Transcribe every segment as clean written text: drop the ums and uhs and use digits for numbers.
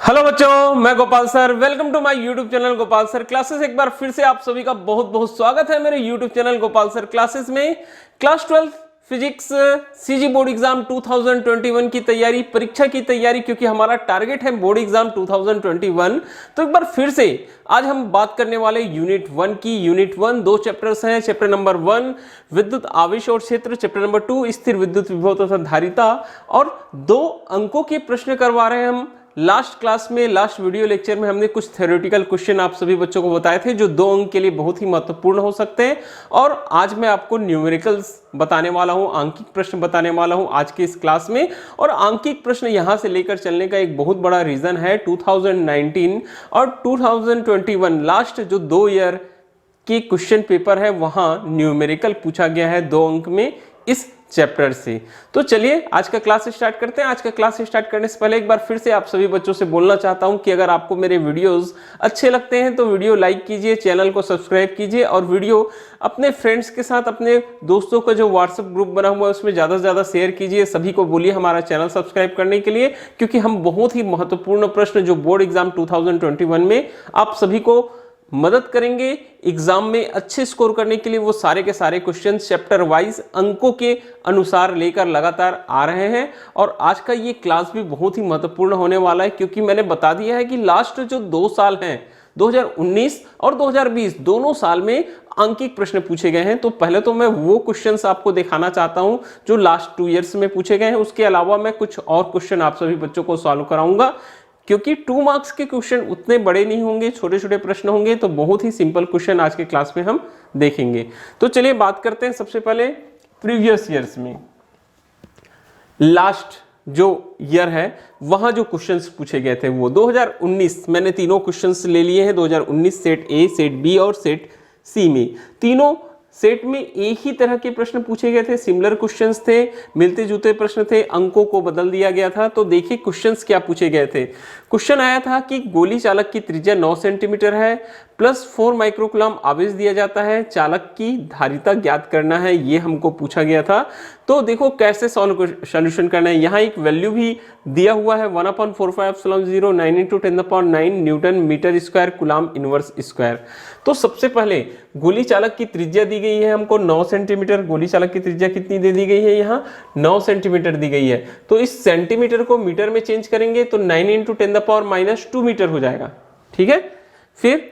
Hello बच्चों, मैं Gopal sir. Welcome to my YouTube channel Gopal sir classes. एक बार फिर से आप सभी का बहुत बहुत स्वागत है मेरे YouTube channel Gopal sir classes में। Class 12 physics CG board exam 2021 की तैयारी, परीक्षा की तैयारी, क्योंकि हमारा टारगेट है बोर्ड एग्जाम 2021। तो एक बार फिर से आज हम बात करने वाले यूनिट 1 की। यूनिट 1 दो चैप्टर्स हैं। चैप्टर नंबर 1 विद्युत आवेश और क्षेत्र, चैप्टर नंबर 2 स्थिर विद्युत विभव तथा धारिता, और 2 अंकों के प्रश्न करवा रहे हैं हम। लास्ट क्लास में, लास्ट वीडियो लेक्चर में हमने कुछ थ्योरेटिकल क्वेश्चन आप सभी बच्चों को बताए थे जो 2 अंक के लिए बहुत ही महत्वपूर्ण हो सकते हैं। और आज मैं आपको न्यूमेरिकल्स बताने वाला हूं, आंकिक प्रश्न बताने वाला हूं आज के इस क्लास में। और आंकिक प्रश्न यहां से लेकर चलने का एक बहुत बड़ा रीजन है 2019 और 2021 लास्ट जो 2 ईयर के क्वेश्चन पेपर है वहां न्यूमेरिकल पूछा गया है 2 अंक में इस चैप्टर से। तो चलिए आज का क्लास स्टार्ट करते हैं। आज का क्लास स्टार्ट करने से पहले एक बार फिर से आप सभी बच्चों से बोलना चाहता हूं कि अगर आपको मेरे वीडियोस अच्छे लगते हैं तो वीडियो लाइक कीजिए, चैनल को सब्सक्राइब कीजिए और वीडियो अपने फ्रेंड्स के साथ, अपने दोस्तों का जो व्हाट्सएप ग्रुप बना हुआ है उसमें ज्यादा से ज्यादा शेयर कीजिए। सभी को बोलिए हमारा चैनल सब्सक्राइब करने के लिए, क्योंकि हम बहुत ही महत्वपूर्ण प्रश्न जो बोर्ड एग्जाम 2021 में आप सभी को मदद करेंगे एग्जाम में अच्छे स्कोर करने के लिए, वो सारे के सारे क्वेश्चन चैप्टर वाइज अंकों के अनुसार लेकर लगातार आ रहे हैं। और आज का ये क्लास भी बहुत ही महत्वपूर्ण होने वाला है, क्योंकि मैंने बता दिया है कि लास्ट जो 2 साल हैं 2019 और 2020 दोनों साल में अंकिक प्रश्न पूछे गए हैं। तो पहले तो मैं वो क्वेश्चंस आपको दिखाना चाहता हूं जो लास्ट 2 इयर्स में पूछे गए हैं। उसके अलावा मैं कुछ और क्वेश्चन आप सभी बच्चों को सॉल्व कराऊंगा, क्योंकि 2 मार्क्स के क्वेश्चन उतने बड़े नहीं होंगे, छोटे छोटे प्रश्न होंगे। तो बहुत ही सिंपल क्वेश्चन आज के क्लास में हम देखेंगे। तो चलिए बात करते हैं सबसे पहले प्रीवियस ईयर्स में। लास्ट जो ईयर है वहां जो क्वेश्चंस पूछे गए थे वो 2019 मैंने तीनों क्वेश्चंस ले लिए हैं। 2019 सेट ए, सेट बी और सेट सी में, तीनों सेट में एक ही तरह के प्रश्न पूछे गए थे, सिमिलर क्वेश्चंस थे, मिलते जुलते प्रश्न थे, अंकों को बदल दिया गया था। तो देखिए क्वेश्चंस क्या पूछे गए थे। क्वेश्चन आया था कि गोली चालक की त्रिज्या 9 सेंटीमीटर है, प्लस 4 माइक्रोकूलम आवेश दिया जाता है, चालक की धारिता ज्ञात करना है, ये हमको पूछा गया था। तो देखो कैसे सॉल्यूशन करना है। यहाँ एक वैल्यू भी दिया हुआ है 1/4πε0 9 × 10⁹ newton metre square coulomb inverse square. तो सबसे पहले गोली चालक की त्रिज्या दी गई है हमको 9 सेंटीमीटर। गोली चालक की त्रिज्या कितनी दे दी गई है, यहाँ 9 सेंटीमीटर दी गई है। तो इस सेंटीमीटर को मीटर में चेंज करेंगे तो 9 × 10⁻² मीटर हो जाएगा। ठीक है। फिर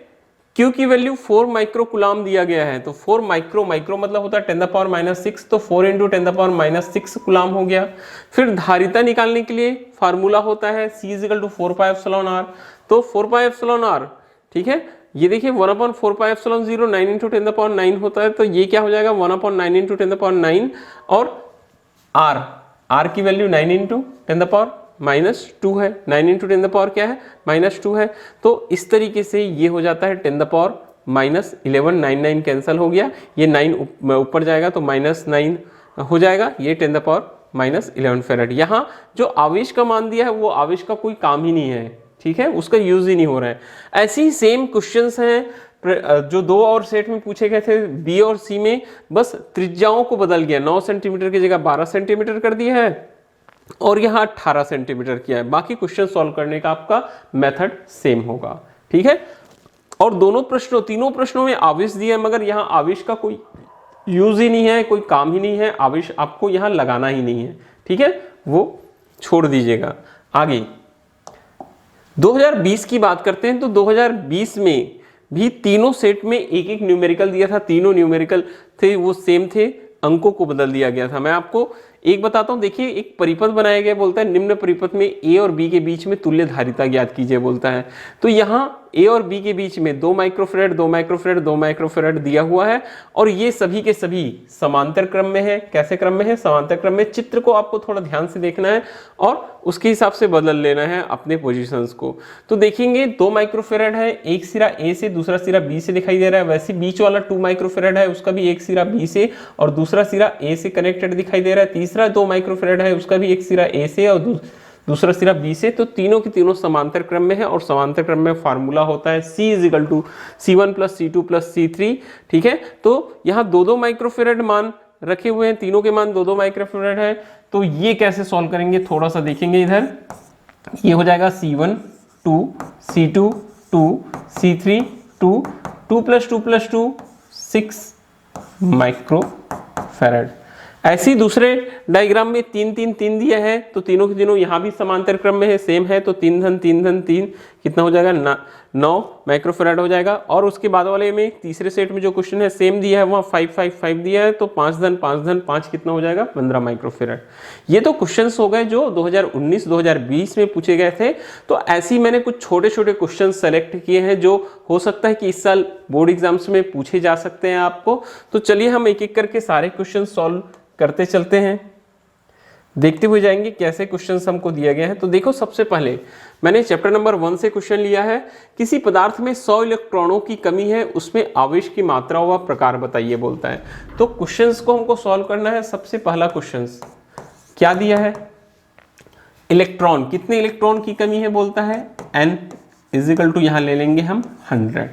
Q की वैल्यू 4 माइक्रोकूलम दिया गया है। तो 4 माइक्रो मतलब होता है 10⁻⁶, तो 4 × 10⁻⁶ कूलम हो गया। फिर धारिता निकालने के लिए फार्मूला होता है C = 4πε_r। तो 4πε_r, ठीक है। ये देखिए 1/4πε0 9 × 10⁹ होता है, तो ये क्या हो जाएगा 1/9 × 10⁹ और r की वैल्यू 9 × 10⁻⁻² है। 9 × 10 क्या है -2 है। तो इस तरीके से ये हो जाता है 10⁻11 9 कैंसिल हो गया, ये 9 ऊपर जाएगा तो -9 हो जाएगा, ये 10⁻11 फैराड। यहाँ जो आवेश का मान दिया है वो आवेश का कोई काम ही नहीं है, ठीक है, उसका यूज ही नहीं हो रहा है। ऐसे ही सेम क्वेश्चंस हैं जो 2 और सेट में पूछे गए थे बी और सी में, बस त्रिज्याओं को बदल गया। 9 सेंटीमीटर की जगह 12 सेंटीमीटर कर दिया है और यहाँ 18 सेंटीमीटर किया है। बाकी क्वेश्चन सॉल्व करने का आपका मेथड सेम होगा, ठीक है। और तीनों प्रश्नों में आवेश दिया है, मगर यहाँ आवेश का कोई यूज ही नहीं है, कोई काम ही नहीं है, आवेश आपको यहाँ लगाना ही नहीं है, ठीक है, वो छोड़ दीजिएगा। आगे 2020 की बात करते हैं। तो 2020 में भी तीनों सेट में एक एक न्यूमेरिकल दिया था। तीनों न्यूमेरिकल थे वो सेम थे, अंकों को बदल दिया गया था। मैं आपको एक बताता हूं, देखिए एक परिपथ बनाया गया, बोलता है निम्न परिपथ में ए और बी के बीच में तुल्य धारिता ज्ञात कीजिए बोलता है। तो यहाँ ए और बी के बीच में 2 माइक्रोफैराड 2 माइक्रोफैराड 2 माइक्रोफैराड दिया हुआ है, और ये सभी के सभी समांतर क्रम में है। कैसे क्रम में है? समांतर क्रम में। चित्र को आपको थोड़ा ध्यान से देखना है और उसके हिसाब से बदल लेना है अपने पोजीशंस को। तो देखेंगे 2 माइक्रोफैराड है, एक सिरा ए से दूसरा सिरा बी से दिखाई दे रहा है। वैसे बीच वाला 2 माइक्रोफैराड है, उसका भी एक सिरा बी से और दूसरा सिरा ए से कनेक्टेड दिखाई दे रहा है। तीसरा 2 माइक्रोफैराड है, उसका भी एक सिरा ए से और दूसरा सिरा बी से। तो तीनों की तीनों समांतर क्रम में है, और समांतर क्रम में फार्मूला होता है C = C1 + C2 + C3, ठीक है। तो यहाँ 2-2 माइक्रोफैराड मान रखे हुए हैं, तीनों के मान 2-2 माइक्रोफैराड है। तो ये कैसे सॉल्व करेंगे थोड़ा सा देखेंगे। इधर ये हो जाएगा C1 2, C2 2, C3 2, 2 + 2 + 2 6 माइक्रोफैराड। ऐसे ही दूसरे डायग्राम में 3 3 3 दिया है, तो तीनों के तीनों यहाँ भी समांतर क्रम में है, सेम है, तो 3 धन 3 धन 3 कितना हो जाएगा 9 माइक्रोफैराड हो जाएगा। और उसके बाद वाले में तीसरे सेट में जो क्वेश्चन है सेम दिया है, वहाँ 5 5 5 दिया है, तो 5 धन 5 धन 5 कितना हो जाएगा 15 माइक्रोफैराड। ये तो क्वेश्चंस हो गए जो 2019-2020 में पूछे गए थे। तो ऐसे ही मैंने कुछ छोटे छोटे क्वेश्चन सेलेक्ट किए हैं जो हो सकता है कि इस साल बोर्ड एग्जाम्स में पूछे जा सकते हैं आपको। तो चलिए हम एक एक करके सारे क्वेश्चन सॉल्व करते चलते हैं, देखते हुए जाएंगे कैसे क्वेश्चंस हमको दिया गया है। तो देखो, सबसे पहले मैंने चैप्टर नंबर 1 से क्वेश्चन लिया है। किसी पदार्थ में 100 इलेक्ट्रॉनों की कमी है, उसमें आवेश की मात्रा व प्रकार बताइए बोलता है। तो क्वेश्चंस को हमको सॉल्व करना है। सबसे पहला क्वेश्चन क्या दिया है, इलेक्ट्रॉन, कितने इलेक्ट्रॉन की कमी है बोलता है, n = यहां ले लेंगे हम 100।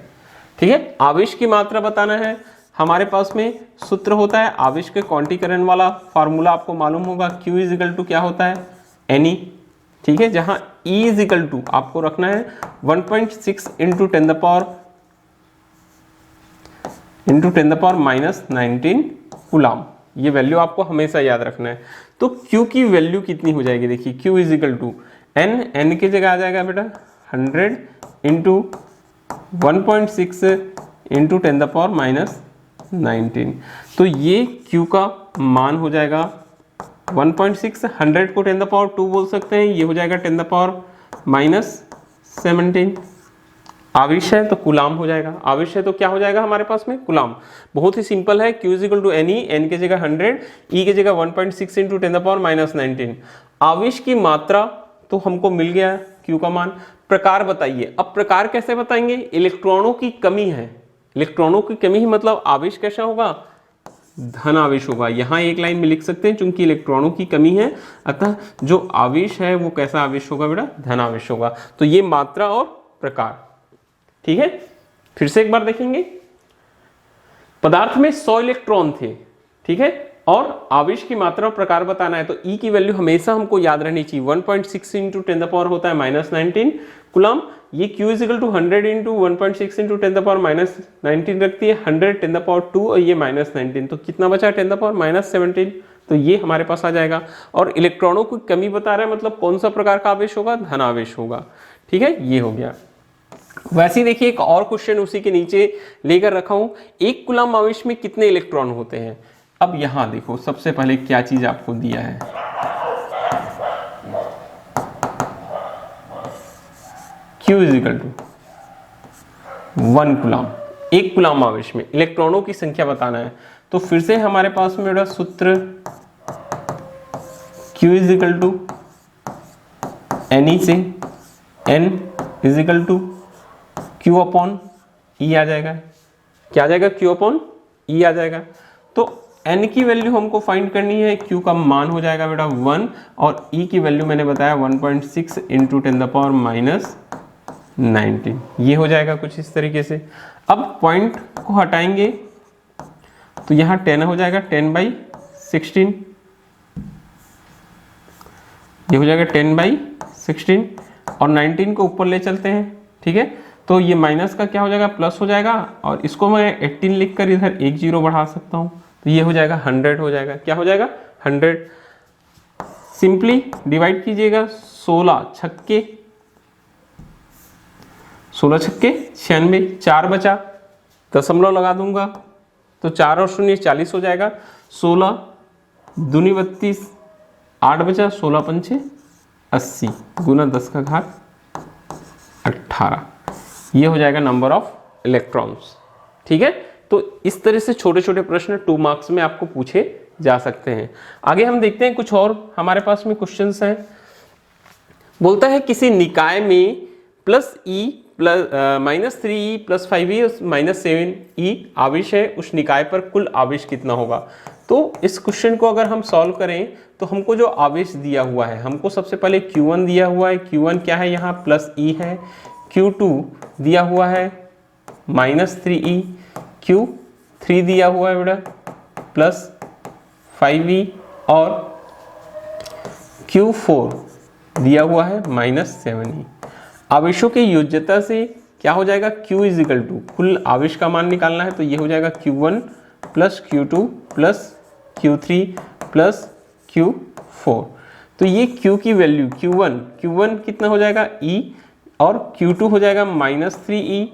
ठीक है, आवेश की मात्रा बताना है। हमारे पास में सूत्र होता है आवेश के क्वांटीकरण वाला फार्मूला आपको मालूम होगा, Q = क्या होता है Ne। ठीक है, जहां E = आपको रखना है 1.6 × 10 -19 कूलाम। ये वैल्यू आपको हमेशा याद रखना है। तो Q की वैल्यू कितनी हो जाएगी, देखिए Q = n की जगह आ जाएगा बेटा 100 × 1.6 × 10 तो ये Q का मान हो जाएगा 1.6, 100 को 10⁻² बोल सकते हैं, ये हो जाएगा 10⁻⁻17। आवेश है तो कूलाम हो जाएगा, आवेश है तो क्या हो जाएगा हमारे पास में कूलाम। बहुत ही सिंपल है, Q = Ne, n की जगह 100, E की जगह 1.6 × 10⁻⁻19। आवेश की मात्रा तो हमको मिल गया Q का मान। प्रकार बताइए। अब प्रकार कैसे बताएंगे, इलेक्ट्रॉनों की कमी है, इलेक्ट्रॉनों की कमी ही मतलब आवेश कैसा होगा, धन आवेश होगा। यहां एक लाइन में लिख सकते हैं, चूंकि इलेक्ट्रॉनों की कमी है अतः जो आवेश है वो कैसा आवेश होगा बेटा, धन आवेश होगा। तो ये मात्रा और प्रकार। ठीक है, फिर से एक बार देखेंगे। पदार्थ में 100 इलेक्ट्रॉन थे, ठीक है, और आवेश की मात्रा और प्रकार बताना है। तो E की वैल्यू हमेशा हमको याद रहनी चाहिए, 1.6 × 10 होता है -19 कूलाम। ये Q = 100 × 1.6 × 10⁻⁻19 रखती है, 100 10⁻² और ये -19, तो कितना बचा 10⁻⁻17। तो ये हमारे पास आ जाएगा। और इलेक्ट्रॉनों की कमी बता रहा है, मतलब कौन सा प्रकार का आवेश होगा, धन आवेश होगा। ठीक है, ये हो गया। वैसे ही देखिए एक और क्वेश्चन उसी के नीचे लेकर रखा हूं, 1 कूलाम आवेश में कितने इलेक्ट्रॉन होते हैं। अब यहां देखो, सबसे पहले क्या चीज आपको दिया है, Q = 1 कूलाम। 1 कूलाम आवेश में इलेक्ट्रॉनों की संख्या बताना है। तो फिर से हमारे पास में मेरा सूत्र Q = Ne से n = Q/E आ जाएगा। क्या आ जाएगा, Q/E आ जाएगा। तो n की वैल्यू हमको फाइंड करनी है, Q का मान हो जाएगा बेटा 1 और E की वैल्यू मैंने बताया 1.6 × 10⁻⁻19। ये हो जाएगा कुछ इस तरीके से। अब पॉइंट को हटाएंगे तो यहाँ 10 हो जाएगा, 10/16, ये हो जाएगा 10/16 और 19 को ऊपर ले चलते हैं। ठीक है, तो ये माइनस का क्या हो जाएगा, प्लस हो जाएगा, और इसको मैं 18 लिखकर इधर 1 0 बढ़ा सकता हूँ, तो ये हो जाएगा 100 हो जाएगा। क्या हो जाएगा 100। सिंपली डिवाइड कीजिएगा, 16 छक्के 96, 4 बचा, दशमलव लगा दूंगा तो 4 और 0 40 हो जाएगा, 16 दूनी 32, 8 बचा, 16 पंचे 80 गुना 10⁻18। ये हो जाएगा नंबर ऑफ इलेक्ट्रॉन्स। ठीक है, तो इस तरह से छोटे छोटे प्रश्न 2 मार्क्स में आपको पूछे जा सकते हैं। आगे हम देखते हैं कुछ और हमारे पास में क्वेश्चंस हैं। बोलता है किसी निकाय में +E -3E + 5E -7E आवेश है, उस निकाय पर कुल आवेश कितना होगा। तो इस क्वेश्चन को अगर हम सॉल्व करें तो हमको जो आवेश दिया हुआ है, हमको सबसे पहले Q1 दिया हुआ है, Q1 क्या है यहाँ +E है, Q2 दिया हुआ है -3E, Q3 दिया हुआ है बेटा +5E और Q4 दिया हुआ है -7E। आवेशों की योज्यता से क्या हो जाएगा, Q इज इक्वल टू, कुल आवेश का मान निकालना है तो ये हो जाएगा Q1 plus Q2 plus Q3 plus Q4। तो ये Q की वैल्यू Q1 कितना हो जाएगा E, और Q2 हो जाएगा -3E,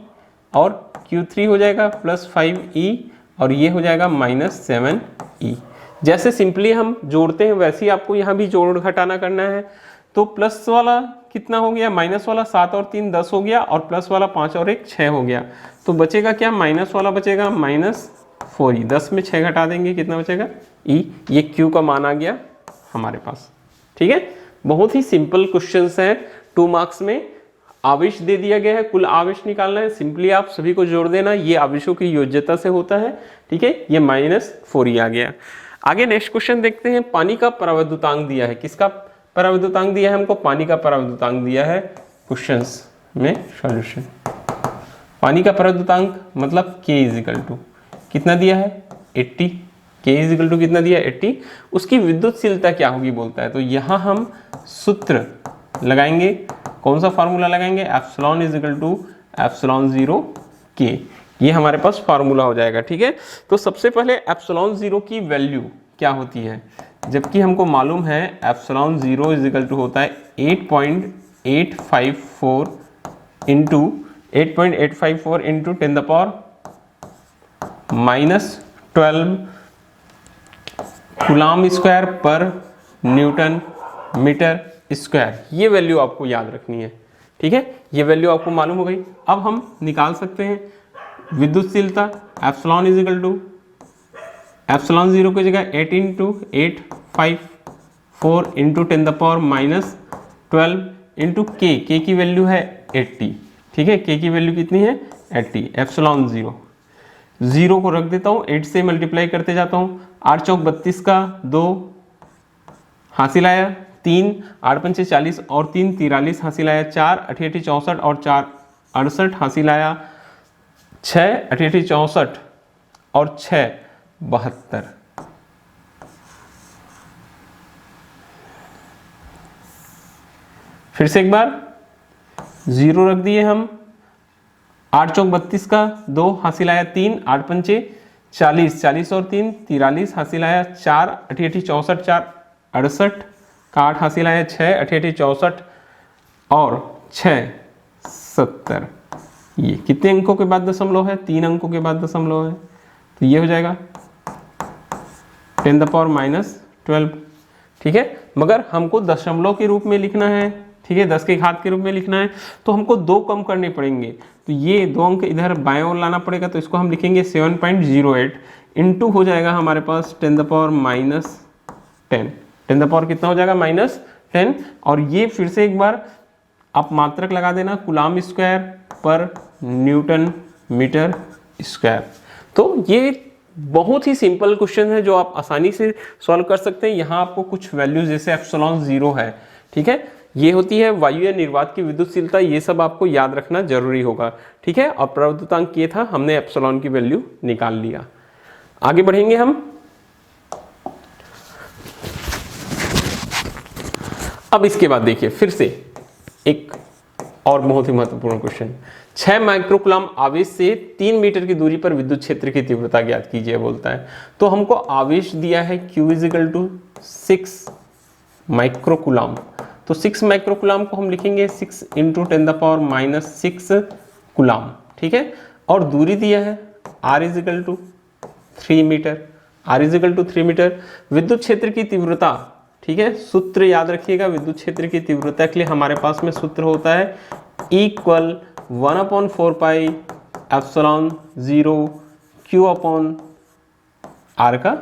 और Q3 हो जाएगा +5E, और ये हो जाएगा -7E। जैसे सिंपली हम जोड़ते हैं वैसे ही आपको यहाँ भी जोड़ घटाना करना है। तो प्लस वाला कितना हो गया, माइनस वाला 7 और 3 10 हो गया, और प्लस वाला 5 और 1 6 हो गया। तो बचेगा क्या, माइनस वाला बचेगा -4E। 10 में 6 घटा देंगे, कितना बचेगा E। ये Q का मान आ गया हमारे पास। ठीक है, बहुत ही सिंपल क्वेश्चंस हैं। 2 मार्क्स में आवेश दे दिया गया है, कुल आवेश निकालना है, सिंपली आप सभी को जोड़ देना। ये आवेशों की योज्यता से होता है। ठीक है, ये -4E आ गया। आगे नेक्स्ट क्वेश्चन देखते हैं। पानी का परावैद्युतांक दिया है, किसका परावैद्युतांक दिया है हमको, पानी का परावैद्युतांक दिया है क्वेश्चंस में सॉल्यूशन। पानी का परावैद्युतांक मतलब K इज इक्वल टू कितना दिया है 80, K इज इक्वल टू कितना दिया है 80। उसकी विद्युतशीलता क्या होगी बोलता है, तो यहाँ हम सूत्र लगाएंगे, कौन सा फार्मूला लगाएंगे, epsilon is equal to epsilon 0 K। ये हमारे पास फार्मूला हो जाएगा। ठीक है, तो सबसे पहले एप्सिलॉन 0 की वैल्यू क्या होती है, जबकि हमको मालूम है एप्सिलॉन 0 इज इक्वल टू होता है 8.854 इंटू 8.854 इंटू 10⁻⁻12 कूलाम स्क्वायर पर न्यूटन मीटर स्क्वायर। ये वैल्यू आपको याद रखनी है। ठीक है, ये वैल्यू आपको मालूम हो गई। अब हम निकाल सकते हैं विद्युतशीलता। Epsilon is equal to epsilon 0 की जगह 8 इंटू 854 इंटू 10⁻⁻12 इंटू K की वैल्यू है 80। ठीक है, K की वैल्यू कितनी है 80। एप्सिलॉन 0 को रख देता हूँ, 8 से मल्टीप्लाई करते जाता हूँ। 8 चौक 32 का 2 हासिल आया, 3 8 पंचे 40 और 3 43 हासिल आया, 4 8 8 64 और 4 68 हासिल आया, 6 8 8 64 और 6 72। फिर से एक बार 0 रख दिए हम, 8 चौक 32 का 2 हासिल आया, 3 8 पंचे 40 40 और 3 43 हासिल आया, 4 8 8 64 4 68 का 8 हासिल आया, 6 8 8 64 और 6 70। ये कितने अंकों के बाद दशमलव है, 3 अंकों के बाद दशमलव है, तो ये हो जाएगा 10⁻⁻12। ठीक है, मगर हमको दशमलव के रूप में लिखना है। ठीक है, 10 के घात के रूप में लिखना है, तो हमको 2 कम करने पड़ेंगे। तो ये 2 अंक इधर बाएं ओर लाना पड़ेगा, तो इसको हम लिखेंगे 7.08 इंटू हो जाएगा हमारे पास 10⁻−10। 10 कितना हो जाएगा -10। और ये फिर से एक बार आप मात्रक लगा देना, कूलाम स्क्वायर पर न्यूटन मीटर स्क्वायर। तो ये बहुत ही सिंपल क्वेश्चन है जो आप आसानी से सॉल्व कर सकते हैं। यहाँ आपको कुछ वैल्यूज जैसे एप्सिलॉन 0 है, ठीक है, ये होती है वायु या निर्वात की विद्युतशीलता, ये सब आपको याद रखना जरूरी होगा। ठीक है, और प्रवृत्तांक ये था, हमने एप्सिलॉन की वैल्यू निकाल लिया। आगे बढ़ेंगे हम। अब इसके बाद देखिए फिर से एक और बहुत ही महत्वपूर्ण क्वेश्चन, 6 माइक्रोकूलम आवेश से 3 मीटर की दूरी पर विद्युत क्षेत्र की तीव्रता ज्ञात कीजिए बोलता है। तो हमको आवेश दिया है Q = 6 माइक्रोकूलम। तो 6 माइक्रोकूलम को हम लिखेंगे 6 × 10⁻⁻6 कूलम। ठीक है, और दूरी दिया है R = 3 मीटर। R = 3 metre. विद्युत क्षेत्र की तीव्रता, ठीक है, सूत्र याद रखिएगा, विद्युत क्षेत्र की तीव्रता के लिए हमारे पास में सूत्र होता है = 1/4 पाई एप्सिलॉन 0 Q/R का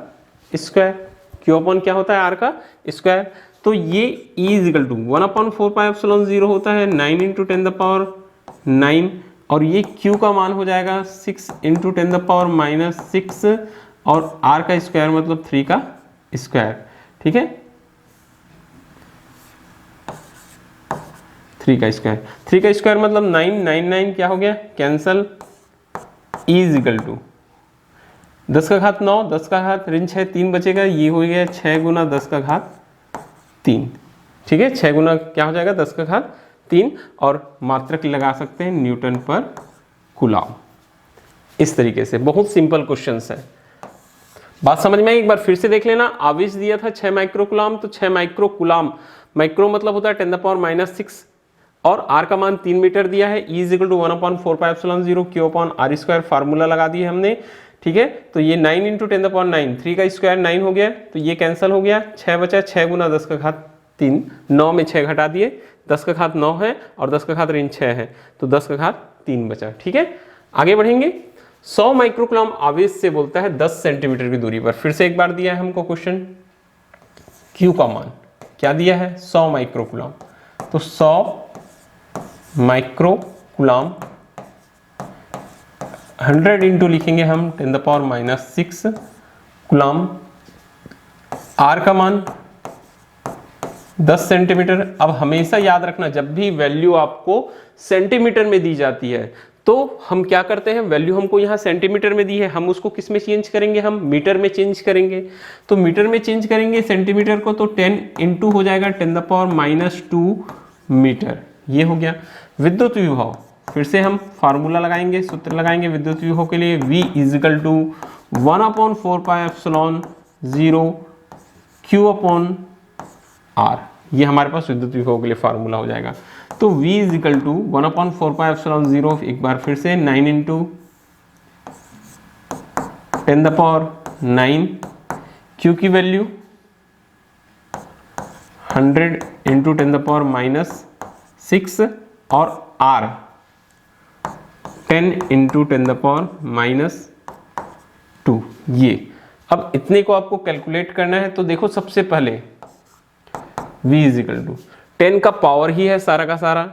स्क्वायर। Q/ क्या होता है, R का स्क्वायर। तो ये E = 1/4 पाई एप्सिलॉन 0 होता है 9 × 10⁻9, और ये Q का मान हो जाएगा 6 × 10⁻6 और R का स्क्वायर मतलब 3 का स्क्वायर। ठीक है, 3 का स्क्वायर, 3 का स्क्वायर मतलब 9, 9 9 क्या हो गया, कैंसल। E = 10 का घात 9, 10 का घात ऋण 6, 3 बचेगा, ये हो गया 6 × 10 का घात 3। ठीक है, 6 गुना क्या हो जाएगा 10 का घात 3 और मात्रक लगा सकते हैं न्यूटन पर कूलम। इस तरीके से बहुत सिंपल क्वेश्चंस है। बात समझ में आई? एक बार फिर से देख लेना। आवेश दिया था 6 माइक्रोकूलम, तो 6 माइक्रोकूलम, माइक्रो मतलब होता है 10⁻⁻⁶ और r का मान 3 मीटर दिया है। E = 1/4πε0 Q/r², फार्मूला लगा दिए हमने, ठीक है। तो ये 9 × 10⁹, 3 का स्क्वायर 9 हो गया, तो ये कैंसिल हो गया, 6 बचा, 6 × 10⁻3, 9 में 6 घटा दिए, 10⁻9 है और 10⁻6 है, तो 10⁻3 बचा, ठीक है। आगे बढ़ेंगे। 100 माइक्रोकूलम आवेश से बोलता है 10 सेंटीमीटर की दूरी पर। फिर से एक बार दिया है हमको क्वेश्चन, Q का मान क्या दिया है, 100 माइक्रोकूलम, तो 100 माइक्रोकूलम 100 इंटू लिखेंगे हम 10⁻⁻6 कूलम, R का मान 10 सेंटीमीटर। अब हमेशा याद रखना, जब भी वैल्यू आपको सेंटीमीटर में दी जाती है तो हम क्या करते हैं, वैल्यू हमको यहाँ सेंटीमीटर में दी है, हम उसको किस में चेंज करेंगे, हम मीटर में चेंज करेंगे। तो मीटर में चेंज करेंगे सेंटीमीटर को, तो 10 इंटू हो जाएगा 10⁻⁻2 मीटर, ये हो गया। विद्युत विभव, फिर से हम फार्मूला लगाएंगे, सूत्र लगाएंगे विद्युत विभव के लिए, V = 1/4πε0 Q/r, ये हमारे पास विद्युत विभव के लिए फार्मूला हो जाएगा। तो V = 1/4πε0, एक बार फिर से 9 × 10⁹, Q की वैल्यू 100 × 10⁻⁻6 और R 10 × 10⁻2, ये। अब इतने को आपको कैलकुलेट करना है, तो देखो सबसे पहले V = 10 का पावर ही है सारा का सारा,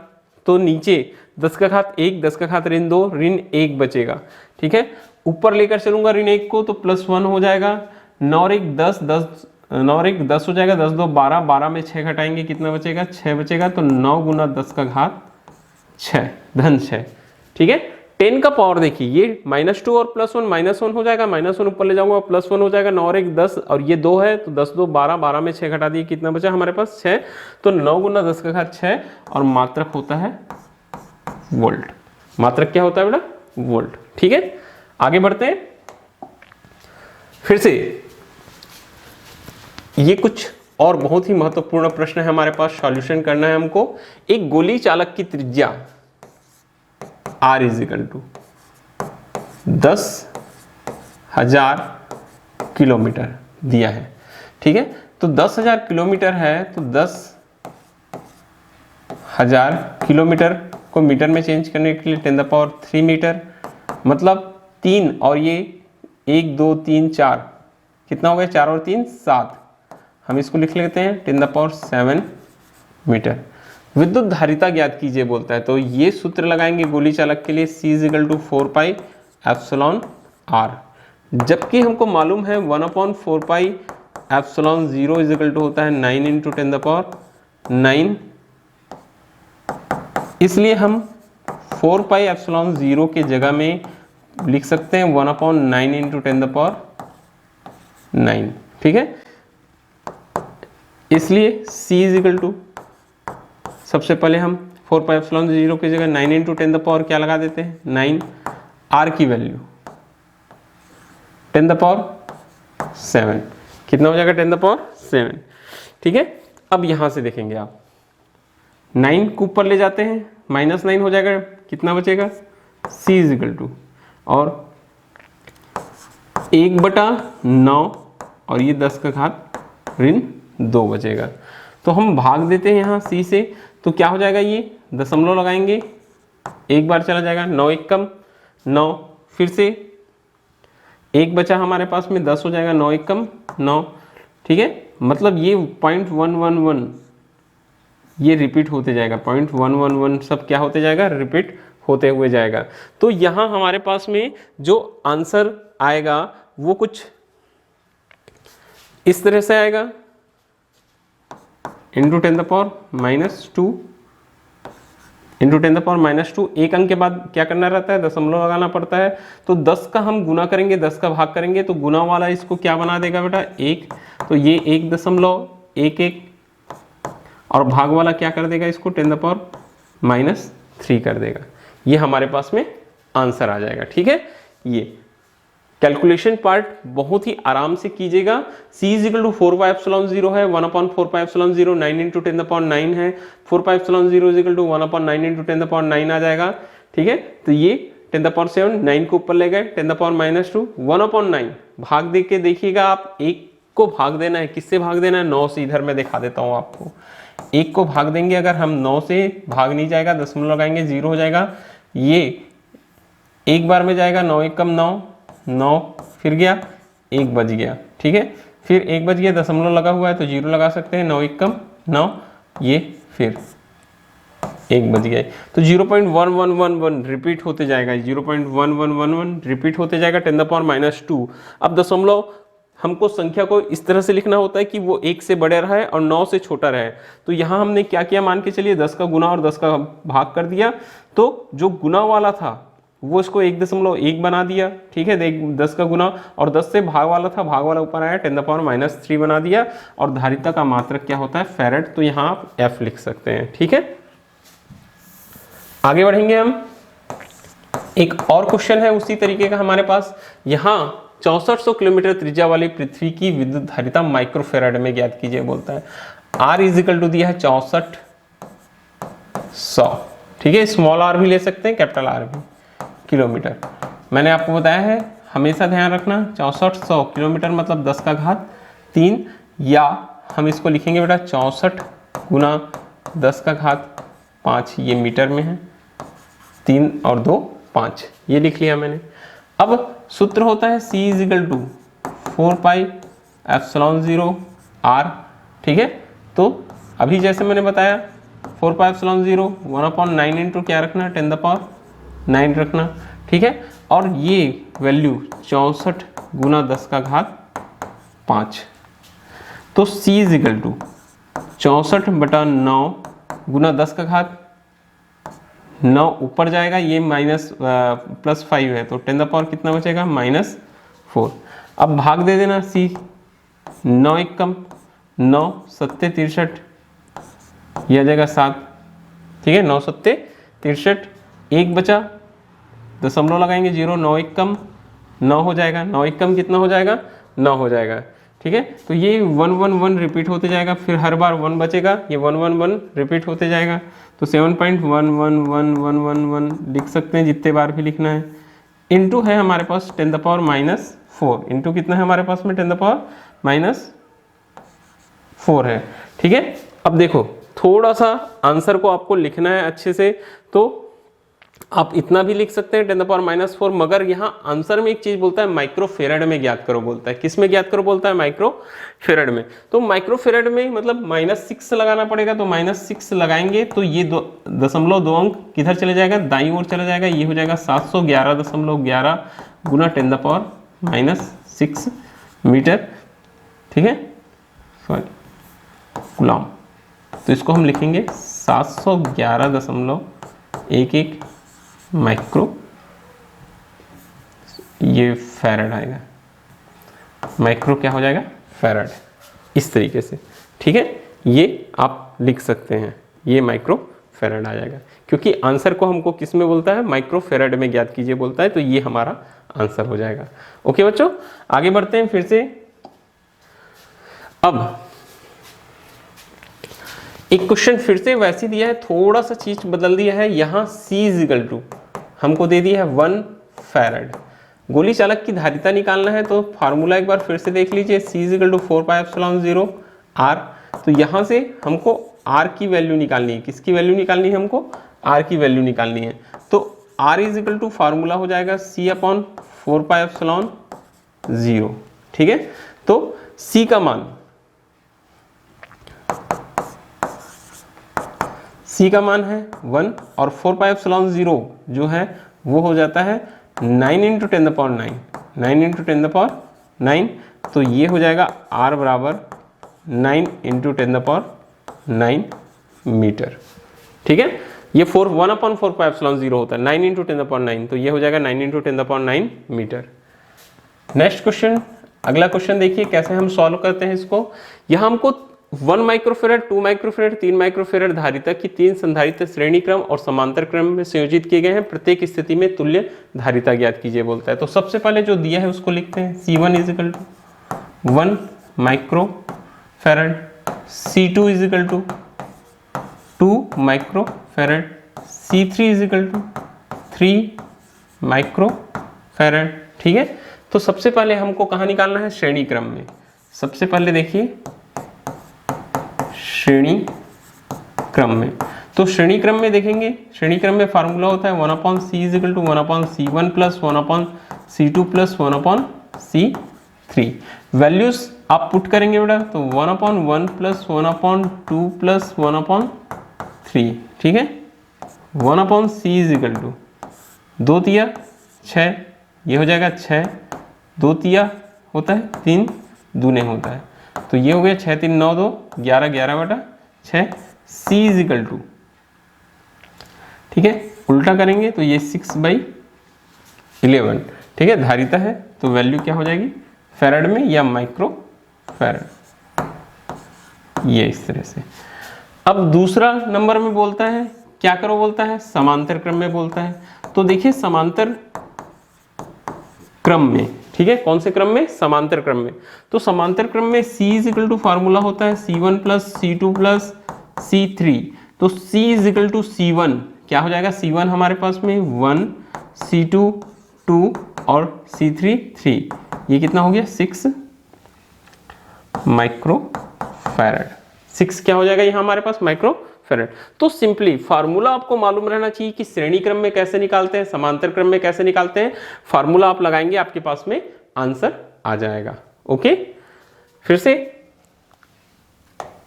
तो नीचे 10⁻1, 10⁻2, ऋण 1 बचेगा, ठीक है। ऊपर लेकर चलूंगा ऋण 1 को, तो +1 हो जाएगा, 9 और 1 10, 9 और 1 10 हो जाएगा, 10 2 12, 12 में 6 घटाएंगे, कितना बचेगा, 6 बचेगा, तो 9 × 10⁻6 धन 6, ठीक है। 10 का पावर देखिए, ये -2 और +1 -1 हो जाएगा, -1 ऊपर ले जाऊंगा, +1 हो जाएगा, 9 और 1 10 और ये 2 है, तो 10 2 12, 12 में 6 घटा दिए, कितना बचा हमारे पास 6, तो 9 × 10⁻6 और मात्रक होता है वोल्ट। मात्रक क्या होता है बेटा, वोल्ट, ठीक है। आगे बढ़ते हैं। फिर से ये कुछ और बहुत ही महत्वपूर्ण प्रश्न है हमारे पास, सॉल्यूशन करना है हमको। एक गोली चालक की त्रिज्या R = 10,000 किलोमीटर दिया है, ठीक है। तो 10,000 किलोमीटर है, तो 10,000 किलोमीटर को मीटर में चेंज करने के लिए 10⁻3 मीटर, मतलब 3 और ये 1 2 3 4, कितना हो गया, 4 और 3 7, हम इसको लिख लेते हैं 10⁻7 मीटर। विद्युत धारिता ज्ञात कीजिए बोलता है, तो ये सूत्र लगाएंगे गोली चालक के लिए, C = 4πε0, जबकि हमको मालूम है 1/4πε0 होता है 9 × 10⁹, इसलिए हम 4πε0 के जगह में लिख सकते हैं 1/9 × 10⁹, ठीक है। इसलिए C = सबसे पहले हम 4πε0 की जगह 9 × 10⁻, क्या लगा देते हैं 9, R की वैल्यू 10⁻7, कितना हो जाएगा 10⁻7, ठीक है। अब यहां से देखेंगे आप, 9 को ऊपर ले जाते हैं, -9 हो जाएगा, कितना बचेगा, C = और 1/9 और ये 10⁻2 बचेगा, तो हम भाग देते हैं यहाँ C से, तो क्या हो जाएगा, ये दशमलव लगाएंगे, एक बार चला जाएगा, 9 1 कम 9, फिर से 1 बचा हमारे पास में, 10 हो जाएगा, 9 1 कम 9, ठीक है। मतलब ये 0.111 ये रिपीट होते जाएगा, 0.111 सब क्या होते जाएगा, रिपीट होते हुए जाएगा। तो यहाँ हमारे पास में जो आंसर आएगा वो कुछ इस तरह से आएगा, इंटू 10⁻2 इंटू 10⁻2, एक अंक के बाद क्या करना रहता है, दशमलव लगाना पड़ता है। तो 10 का हम गुना करेंगे, 10 का भाग करेंगे, तो गुना वाला इसको क्या बना देगा बेटा, 1, तो ये 1.11 और भाग वाला क्या कर देगा इसको 10⁻2 -3 कर देगा। ये हमारे पास में आंसर आ जाएगा। ठीक है, ये कैलकुलेशन पार्ट बहुत ही आराम से कीजिएगा। c = 4πε0 है, 1/4πε0, 9 × 10⁹ है, 4πε0 = 1/9 × 10⁹ आ जाएगा। ठीक है, तो ये 10⁷, 9 को ऊपर ले गए, 10⁻², 1/9 भाग दे के देखिएगा आप, एक को भाग देना है, किससे भाग देना है, 9 से। इधर मैं दिखा देता हूँ आपको, एक को भाग देंगे, अगर हम 9 से भाग नहीं जाएगा, दशमलव लगाएंगे 0 हो जाएगा। ये एक बार में जाएगा, 9 × 9, 9 फिर गया, 1 बच गया। ठीक है, फिर 1 बच गया, दशमलव लगा हुआ है तो 0 लगा सकते हैं, 9 × 9, ये फिर 1 बच गया, तो 0.1111 रिपीट होते जाएगा, 0.1111 रिपीट होते जाएगा, 10⁻²। अब दशमलव हमको संख्या को इस तरह से लिखना होता है कि वो 1 से बड़े रहे और 9 से छोटा रहे। तो यहाँ हमने क्या किया, मान के चलिए 10 का गुना और 10 का भाग कर दिया, तो जो गुना वाला था वो इसको 1.1 बना दिया। ठीक है, 10 का गुना और 10 से भाग वाला था, भाग वाला ऊपर आया, 10⁻³ बना दिया। और धारिता का मात्रक क्या होता है, फैरेड, तो यहाँ आप F लिख सकते हैं। ठीक है, आगे बढ़ेंगे हम। एक और क्वेश्चन है उसी तरीके का हमारे पास। यहाँ 6400 किलोमीटर त्रिज्या वाली पृथ्वी की विद्युत धारिता माइक्रोफेराड में ज्ञात कीजिए बोलता है। R = दिया है 6400। ठीक है, स्मॉल r भी ले सकते हैं, कैपिटल R भी, किलोमीटर। मैंने आपको बताया है, हमेशा ध्यान रखना 6400 किलोमीटर मतलब 10 का घात 3, या हम इसको लिखेंगे बेटा 64 गुना 10 का घात 5, ये मीटर में है, 3 और 2 5, ये लिख लिया मैंने। अब सूत्र होता है C = 4πε0 R। ठीक है, तो अभी जैसे मैंने बताया 4πε0 1/9 × क्या रखना, 10⁹ रखना। ठीक है, और ये वैल्यू 64 गुना 10 का घात 5, तो C = 64/9 गुना 10 का घात 9 ऊपर जाएगा, ये +5 है, तो 10 कितना बचेगा, -4। अब भाग दे देना C, 9 × 9 7 63, यह आ जाएगा 7। ठीक है, 9 7 63, 1 बचा, दशमलव लगाएंगे 0, 9 × 9 हो जाएगा, 9 × कितना हो जाएगा, 9 हो जाएगा। ठीक है, तो ये 111 रिपीट होते जाएगा, फिर हर बार 1 बचेगा, ये 111 रिपीट होते जाएगा, तो 7.11111 लिख सकते हैं, जितने बार भी लिखना है। इनटू है हमारे पास 10⁻⁴, इनटू कितना है हमारे पास में, 10⁻⁴ है। ठीक है, अब देखो थोड़ा सा आंसर को आपको लिखना है अच्छे से, तो आप इतना भी लिख सकते हैं 10⁻⁴, मगर यहाँ आंसर में एक चीज बोलता है माइक्रोफेराड में ज्ञात करो बोलता है। किस में ज्ञात करो बोलता है, माइक्रोफेराड में। तो माइक्रोफेराड में मतलब -6 लगाना पड़ेगा, तो -6 लगाएंगे तो ये 2.2 अंक किधर चले जाएगा, दाईं ओर चला जाएगा, ये हो जाएगा 711.11 गुना 10⁻�6 मीटर। ठीक है, सॉरी कूलम, तो इसको हम लिखेंगे 711.11 माइक्रो, ये फैराड आएगा, माइक्रो क्या हो जाएगा, फैराड, इस तरीके से। ठीक है, ये आप लिख सकते हैं, ये माइक्रो फैराड आ जाएगा, क्योंकि आंसर को हमको किस में बोलता है, माइक्रो फैराड में ज्ञात कीजिए बोलता है, तो ये हमारा आंसर हो जाएगा। ओके बच्चों, आगे बढ़ते हैं फिर से। अब एक क्वेश्चन फिर से वैसे दिया है, थोड़ा सा चीज बदल दिया है। यहाँ C = हमको दे दिया है 1 फैराड। गोली चालक की धारिता निकालना है, तो फार्मूला एक बार फिर से देख लीजिए, C = 4πε0 R। तो यहाँ से हमको R की वैल्यू निकालनी है, किसकी वैल्यू निकालनी है, हमको R की वैल्यू निकालनी है। तो R = फार्मूला हो जाएगा C/4πε0। ठीक है, तो C का मान, C का मान है 1 और 4πε0 जो है वो हो जाता है 9 × 10⁹, 9 × 10⁹, तो ये हो जाएगा R = 9 × 10⁹ मीटर। ठीक है, ये 1/4πε0 होता है, 9 × 10⁹, तो ये हो जाएगा 9 × 10⁹ मीटर। नेक्स्ट क्वेश्चन, अगला क्वेश्चन देखिए कैसे हम सॉल्व करते हैं इसको। यहाँ हमको 1 माइक्रोफेरेड, 2 माइक्रोफेरेड, 3 माइक्रोफेरेड धारिता की 3 संधारित्र श्रेणी क्रम और समांतर क्रम में संयोजित किए गए हैं। प्रत्येक स्थिति में तुल्य धारिता ज्ञात कीजिए बोलता है। तो सबसे पहले जो दिया है उसको लिखते हैं। C1 is equal to 1 microfarad, C2 is equal to 2 microfarad, C3 is equal to 3 microfarad. ठीक है, तो सबसे पहले हमको कहाँ निकालना है? श्रेणी क्रम में। सबसे पहले देखिए श्रेणी क्रम में, तो श्रेणी क्रम में देखेंगे, श्रेणी क्रम में फार्मूला होता है 1/c is equal to 1/c1 plus 1/c2 plus 1/c3। Values आप पुट करेंगे बेटा, तो 1/1 प्लस 1/2 प्लस 1/3। ठीक है, 1/c इजिकल टू 2 तिया 6, ये हो जाएगा 6, 2 तिया होता है 3 दूने होता है, तो ये हो गया 6 3 9 2 11 11 बटा 6। c इजिकल टू, ठीक है, उल्टा करेंगे तो ये 6/11। ठीक है, धारिता है तो वैल्यू क्या हो जाएगी फेरेड में या माइक्रो फेरेड, ये इस तरह से। अब दूसरा नंबर में बोलता है क्या करो, बोलता है समांतर क्रम में बोलता है। तो देखिए समांतर क्रम में, ठीक है, कौन से क्रम में? समांतर क्रम में। तो समांतर क्रम में C इजिकल टू फार्मूला होता है C1 plus C2 plus C3। तो C इजिकल टू C1 क्या हो जाएगा? C1 हमारे पास में 1, C2 2 और C3 3, ये कितना हो गया 6 माइक्रोफैरड। 6 क्या हो जाएगा यहाँ हमारे पास? माइक्रोफैरड। तो सिंपली फार्मूला आपको मालूम रहना चाहिए कि श्रेणी क्रम में कैसे निकालते हैं, समांतर क्रम में कैसे निकालते हैं। फार्मूला आप लगाएंगे, आपके पास में आंसर आ जाएगा। ओके, फिर से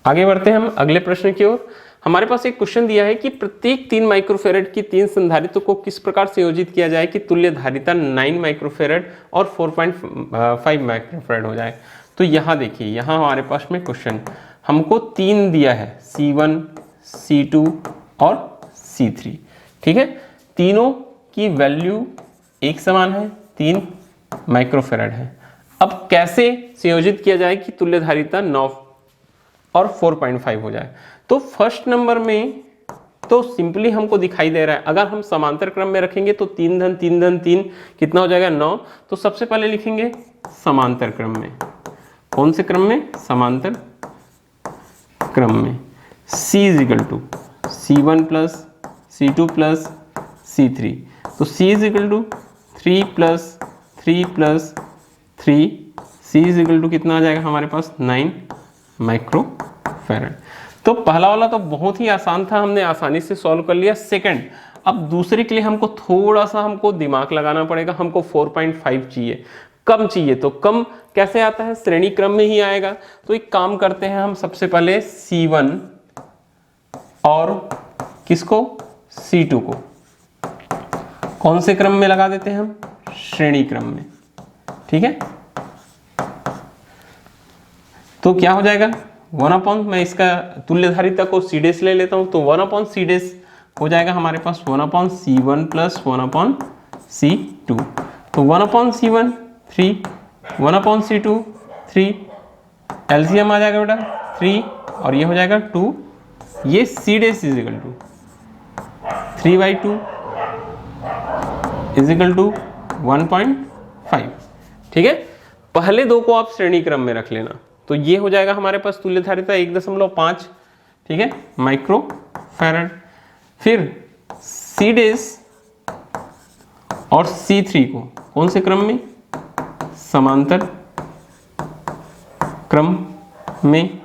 आगे बढ़ते हैं हम अगले प्रश्न की ओर। हमारे पास एक क्वेश्चन दिया है कि प्रत्येक 3 माइक्रोफेरेड की 3 संधारित्र को किस प्रकार संयोजित किया जाए कि तुल्य धारिता 9 माइक्रोफेरेड और 4.5 माइक्रोफेरेड हो जाए। तो यहाँ देखिए, यहाँ हमारे पास में क्वेश्चन हमको 3 दिया है, C1 C2 और C3। ठीक है, तीनों की वैल्यू एक समान है, 3 माइक्रोफेरेड है। अब कैसे संयोजित किया जाए कि तुल्य धारिता 9 और 4.5 हो जाए? तो फर्स्ट नंबर में तो सिंपली हमको दिखाई दे रहा है, अगर हम समांतर क्रम में रखेंगे तो 3 धन 3 धन 3 कितना हो जाएगा 9। तो सबसे पहले लिखेंगे समांतर क्रम में। कौन से क्रम में? समांतर क्रम में। C is equal to C1 plus C2 plus C3। तो C is equal to 3 plus 3 plus 3, C is equal to कितना आ जाएगा हमारे पास 9 माइक्रोफैरड। तो पहला वाला तो बहुत ही आसान था, हमने आसानी से सॉल्व कर लिया। सेकंड, अब दूसरे के लिए हमको थोड़ा सा दिमाग लगाना पड़ेगा। हमको 4.5 चाहिए, कम चाहिए। तो कम कैसे आता है? श्रेणी क्रम में ही आएगा। तो एक काम करते हैं हम, सबसे पहले C1 और किसको? C2 को कौन से क्रम में लगा देते हैं हम? श्रेणी क्रम में। ठीक है, तो क्या हो जाएगा 1/, मैं इसका तुल्य धारिता को C डैश ले लेता हूं, तो 1/C डैश हो जाएगा हमारे पास 1/C1 प्लस 1/C2। तो 1/C1 3, 1/C2 3, एलसीएम आ जाएगा बेटा 3 और ये हो जाएगा 2। ये C dash is equal to 3/2 is equal to 1.5। ठीक है, पहले दो को आप श्रेणी क्रम में रख लेना, तो ये हो जाएगा हमारे पास तुल्य धारिता 1.5। ठीक है, माइक्रोफैरड। फिर C डैश और C3 को कौन से क्रम में? समांतर क्रम में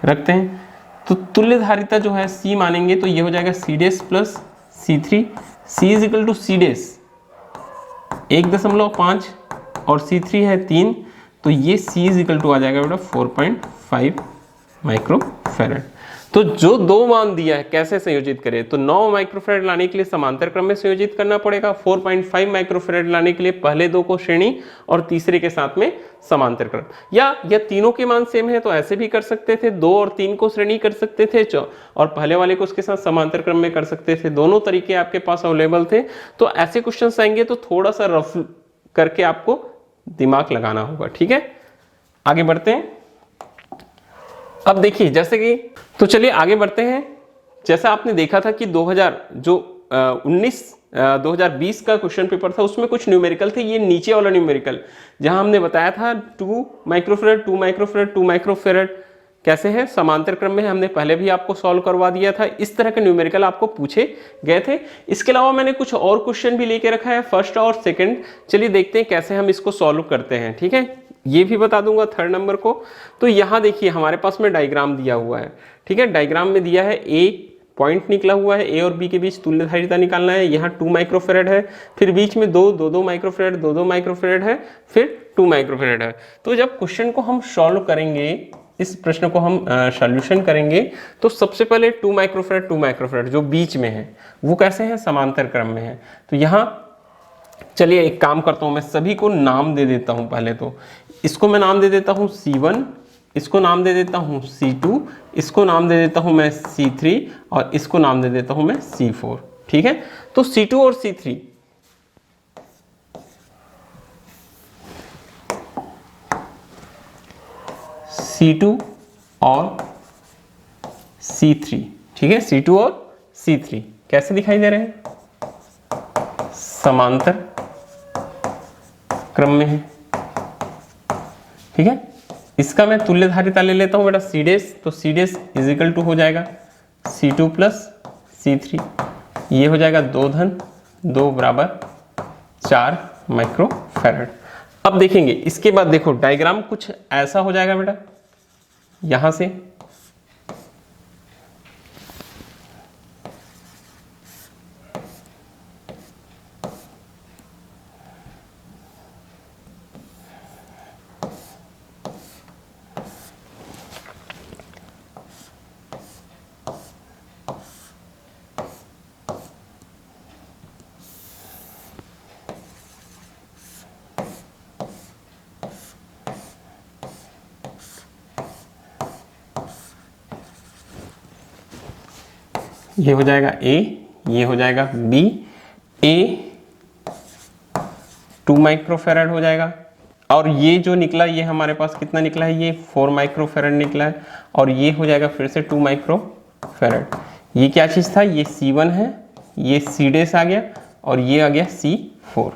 रखते हैं। तो तुल्य धारिता जो है C मानेंगे तो ये हो जाएगा C dash plus C3। C is equal to C dash 1.5 और C3 है 3, तो ये C इजिकल टू आ जाएगा बेटा 4.5 माइक्रोफैरड। तो जो दो मान दिया है कैसे संयोजित करें? तो 9 माइक्रोफैरड लाने के लिए समांतर क्रम में संयोजित करना पड़ेगा, 4.5 माइक्रोफैरड लाने के लिए पहले दो को श्रेणी और तीसरे के साथ में समांतर क्रम। या तीनों के मान सेम है तो ऐसे भी कर सकते थे, 2 और 3 को श्रेणी कर सकते थे और पहले वाले को उसके साथ समांतर क्रम में कर सकते थे। दोनों तरीके आपके पास अवेलेबल थे। तो ऐसे क्वेश्चन आएंगे तो थोड़ा सा रफ करके आपको दिमाग लगाना होगा। ठीक है, आगे बढ़ते हैं। अब देखिए जैसे कि, तो चलिए आगे बढ़ते हैं। जैसा आपने देखा था कि 2020 का क्वेश्चन पेपर था, उसमें कुछ न्यूमेरिकल थे। ये नीचे वाला न्यूमेरिकल जहां हमने बताया था 2 माइक्रोफेरेड 2 माइक्रोफेरेड 2 माइक्रोफेरेड कैसे है, समांतर क्रम में है, हमने पहले भी आपको सॉल्व करवा दिया था। इस तरह के न्यूमेरिकल आपको पूछे गए थे। इसके अलावा मैंने कुछ और क्वेश्चन भी लेके रखा है, फर्स्ट और सेकंड। चलिए देखते हैं कैसे हम इसको सॉल्व करते हैं, ठीक है। ये भी बता दूंगा थर्ड नंबर को। तो यहाँ देखिए हमारे पास में डायग्राम दिया हुआ है, ठीक है। डायग्राम में दिया है ए पॉइंट निकला हुआ है, ए और बी के बीच तुल्यधारिता निकालना है। यहाँ 2 माइक्रोफेरेड है, फिर बीच में 2 माइक्रोफेरेड 2 माइक्रोफेरेड है, फिर 2 माइक्रोफेरेड है। तो जब क्वेश्चन को हम सॉल्व करेंगे, इस प्रश्न को हम सॉल्यूशन करेंगे, तो सबसे पहले 2 माइक्रोफेरेड जो बीच में है वो कैसे है, समांतर क्रम में है। तो यहाँ चलिए एक काम करता हूँ, मैं सभी को नाम दे देता हूँ। पहले तो इसको मैं नाम दे देता हूँ C1, इसको नाम दे देता हूँ C2, इसको नाम दे देता हूँ मैं C3 और इसको नाम दे देता हूँ मैं C4, ठीक है। तो C2 और C3 C2 और C3, ठीक है। C2 और C3 कैसे दिखाई दे रहे हैं, समांतर क्रम में है, ठीक है। इसका मैं तुल्यधारिता ले लेता हूं बेटा C डैश, तो C dash is equal to हो जाएगा C2 प्लस C3, ये हो जाएगा 2 धन 2 बराबर 4 माइक्रोफेरेड। अब देखेंगे इसके बाद, देखो डायग्राम कुछ ऐसा हो जाएगा बेटा, यहां से ये हो जाएगा A, ये हो जाएगा B। A 2 माइक्रोफेरेड हो जाएगा, और ये जो निकला ये हमारे पास कितना निकला है, ये 4 माइक्रोफेरेड निकला है, और ये हो जाएगा फिर से 2 माइक्रोफेरेड। ये क्या चीज़ था, ये C1 है, ये C डैश आ गया, और ये आ गया C4,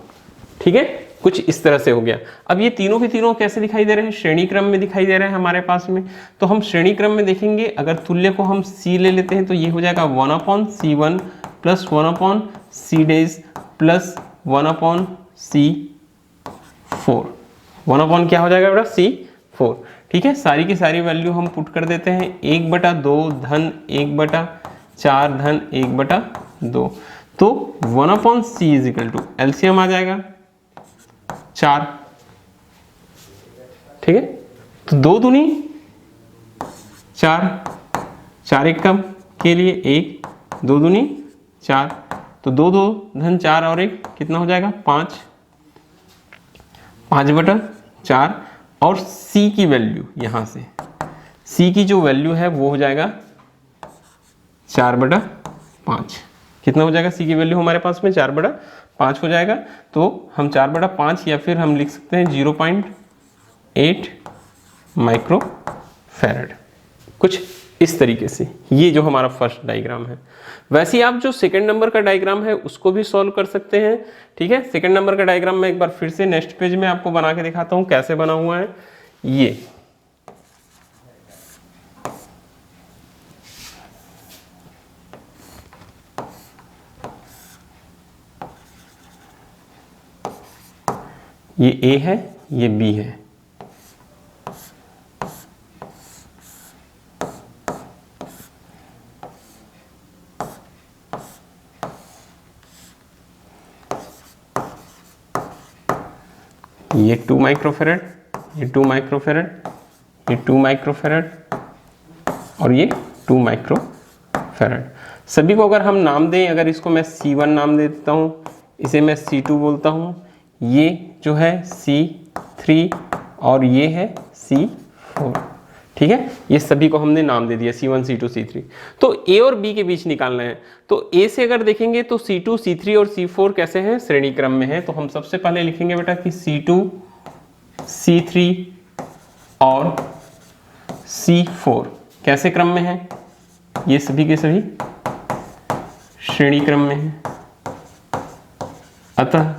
ठीक है। कुछ इस तरह से हो गया। अब ये तीनों के तीनों कैसे दिखाई दे रहे हैं, श्रेणी क्रम में दिखाई दे रहे हैं हमारे पास में। तो हम श्रेणी क्रम में देखेंगे, अगर तुल्य को हम C ले लेते हैं तो ये हो जाएगा 1/C1 plus 1/C dash plus 1/C4। 1 क्या हो जाएगा बेटा, C4, ठीक है। सारी की सारी वैल्यू हम पुट कर देते हैं, 1/2 धन 1/4 धन 1/2। तो 1/C is equal to LCM आ जाएगा 4, ठीक है। तो 2 दूनी 4, 4 एकम के लिए 1, 2 दूनी 4, तो 2 धन 4 और 1 कितना हो जाएगा 5, 5/4। और C की वैल्यू यहां से, C की जो वैल्यू है वो हो जाएगा 4/5। कितना हो जाएगा C की वैल्यू हमारे पास में, 4/5 हो जाएगा। तो हम 4/5 या फिर हम लिख सकते हैं 0.8 माइक्रोफेरेड, कुछ इस तरीके से। ये जो हमारा फर्स्ट डायग्राम है। वैसे ही आप जो सेकंड नंबर का डायग्राम है उसको भी सॉल्व कर सकते हैं, ठीक है। सेकंड नंबर का डायग्राम मैं एक बार फिर से नेक्स्ट पेज में आपको बना के दिखाता हूँ कैसे बना हुआ है। ये A है, ये B है, ये 2 माइक्रोफेरेड, ये 2 माइक्रोफेरेड, ये 2 माइक्रोफेरेड और ये 2 माइक्रोफेरेड। सभी को अगर हम नाम दें, अगर इसको मैं C1 नाम दे देता हूँ, इसे मैं C2 बोलता हूँ, ये जो है C3 और ये है C4, ठीक है। ये सभी को हमने नाम दे दिया C1 C2 C3। तो A और B के बीच निकालना है। तो A से अगर देखेंगे तो C2 C3 और C4 कैसे हैं, श्रेणी क्रम में है। तो हम सबसे पहले लिखेंगे बेटा कि C2 C3 और C4 कैसे क्रम में है? ये सभी के सभी श्रेणी क्रम में है। अतः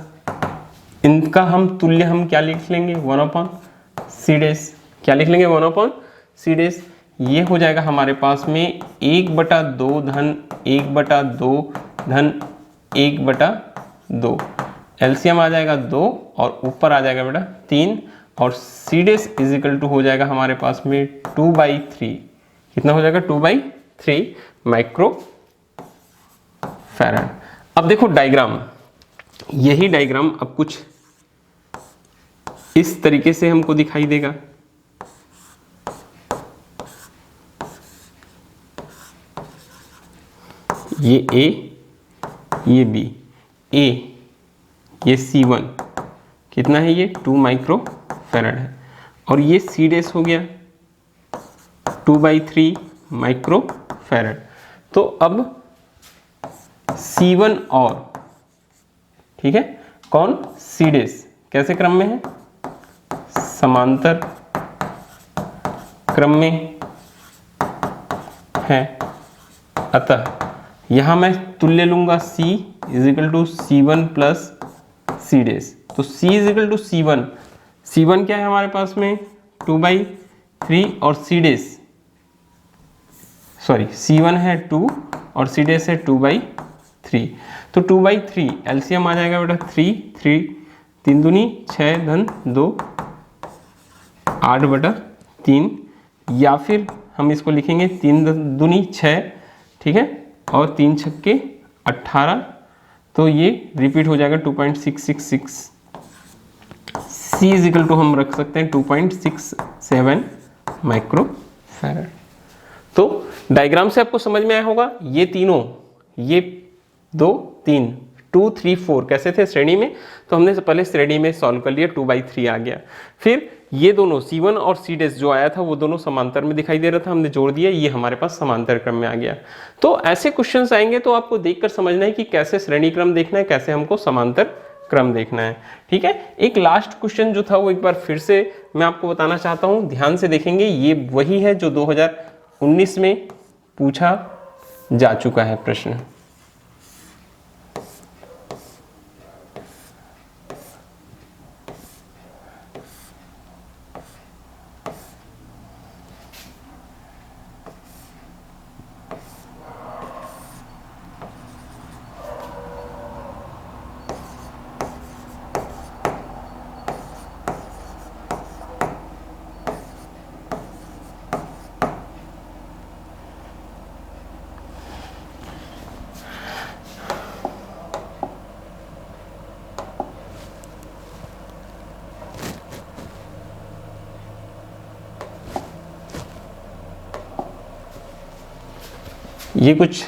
इनका हम तुल्य हम क्या लिख लेंगे? 1/c। क्या लिख लेंगे? 1/c। ये हो जाएगा हमारे पास में 1/2 धन 1/2 धन 1/2। एलसीएम आ जाएगा 2 और ऊपर आ जाएगा बेटा 3 और c dash is equal to हो जाएगा हमारे पास में 2/3। कितना हो जाएगा? 2/3 माइक्रो फैराड। अब देखो डायग्राम, यही डायग्राम अब कुछ इस तरीके से हमको दिखाई देगा। ये A, ये B, A, ये C1 कितना है? ये 2 माइक्रो फैराड है और ये C डेस हो गया 2/3 माइक्रो फैराड। तो अब C1 और ठीक है कौन? C डेस कैसे क्रम में है? समांतर क्रम में है। अतः यहां मैं तुल्य लूंगा C is equal to C1 plus C dash. तो C is equal to C1, C1 क्या है हमारे पास में? 2/3 और C डेस सॉरी C1 है 2 और C डेस है 2/3। तो 2/3 एलसीएम आ जाएगा बेटा 3 3 दूनी 6 धन 2 8/3 या फिर हम इसको लिखेंगे 3 दूनी 6 ठीक है और 3 छक्के 18। तो ये रिपीट हो जाएगा 2.666। C इज इक्वल टू हम रख सकते हैं 2.67 माइक्रो फैराड। तो डायग्राम से आपको समझ में आया होगा ये तीनों, ये 2 3 2 3 4 कैसे थे श्रेणी में? तो हमने पहले श्रेणी में सॉल्व कर लिया, 2/3 आ गया। फिर ये दोनों C1 और C डेस जो आया था वो दोनों समांतर में दिखाई दे रहा था, हमने जोड़ दिया, ये हमारे पास समांतर क्रम में आ गया। तो ऐसे क्वेश्चंस आएंगे तो आपको देखकर समझना है कि कैसे श्रेणी क्रम देखना है, कैसे हमको समांतर क्रम देखना है। ठीक है, एक लास्ट क्वेश्चन जो था वो एक बार फिर से मैं आपको बताना चाहता हूँ, ध्यान से देखेंगे। ये वही है जो 2019 में पूछा जा चुका है प्रश्न। ये कुछ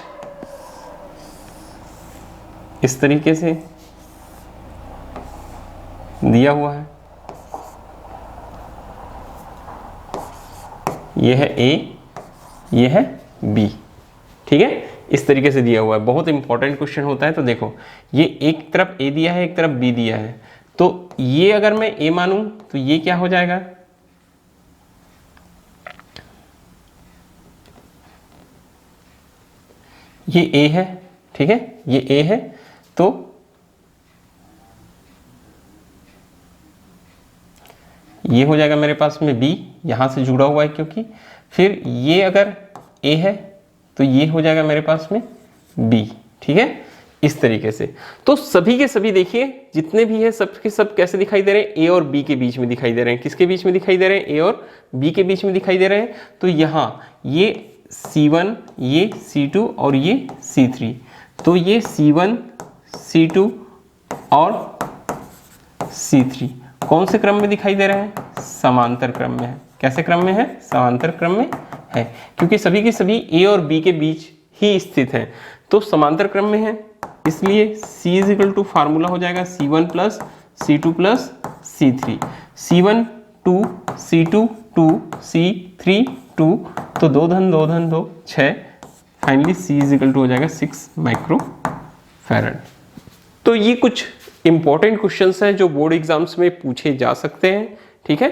इस तरीके से दिया हुआ है। ये है A, ये है B। ठीक है, इस तरीके से दिया हुआ है, बहुत इंपॉर्टेंट क्वेश्चन होता है। तो देखो ये एक तरफ A दिया है, एक तरफ B दिया है। तो ये अगर मैं A मानूं तो ये क्या हो जाएगा? ये A है, ठीक है, ये A है। तो ये हो जाएगा मेरे पास में B, यहां से जुड़ा हुआ है क्योंकि। फिर ये अगर A है तो ये हो जाएगा मेरे पास में B। ठीक है, इस तरीके से। तो सभी के सभी देखिए जितने भी है सब के सब कैसे दिखाई दे रहे हैं? A और B के बीच में दिखाई दे रहे हैं। किसके बीच में दिखाई दे रहे हैं? A और B के बीच में दिखाई दे रहे हैं। तो यहाँ ये C1, ये C2 और ये C3। तो ये C1, C2 और C3 कौन से क्रम में दिखाई दे रहे हैं? समांतर क्रम में है। कैसे क्रम में है? समांतर क्रम में है, क्योंकि सभी के सभी A और B के बीच ही स्थित हैं। तो समांतर क्रम में है, इसलिए C is equal to formula हो जाएगा C1 plus C2 plus C3। C1 2, C2 2, C3 2, तो 2 धन 2 धन 2 6। Finally C is equal to हो जाएगा 6 माइक्रो फैराड। तो ये कुछ इंपॉर्टेंट क्वेश्चंस हैं जो बोर्ड एग्जाम्स में पूछे जा सकते हैं। ठीक है,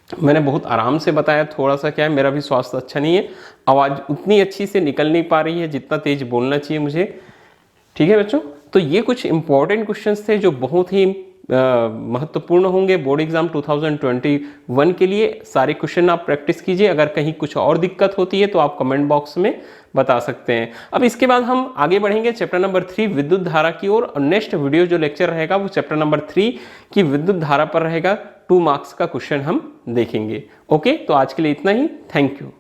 मैंने बहुत आराम से बताया, थोड़ा सा क्या है, मेरा भी स्वास्थ्य अच्छा नहीं है, आवाज़ उतनी अच्छी से निकल नहीं पा रही है जितना तेज बोलना चाहिए मुझे। ठीक है बच्चों, तो ये कुछ इंपॉर्टेंट क्वेश्चंस थे जो बहुत ही महत्वपूर्ण होंगे बोर्ड एग्जाम 2021 के लिए। सारे क्वेश्चन आप प्रैक्टिस कीजिए, अगर कहीं कुछ और दिक्कत होती है तो आप कमेंट बॉक्स में बता सकते हैं। अब इसके बाद हम आगे बढ़ेंगे चैप्टर नंबर 3 विद्युत धारा की ओर, और नेक्स्ट वीडियो जो लेक्चर रहेगा वो चैप्टर नंबर 3 की विद्युत धारा पर रहेगा। 2 मार्क्स का क्वेश्चन हम देखेंगे। ओके, तो आज के लिए इतना ही। Thank you.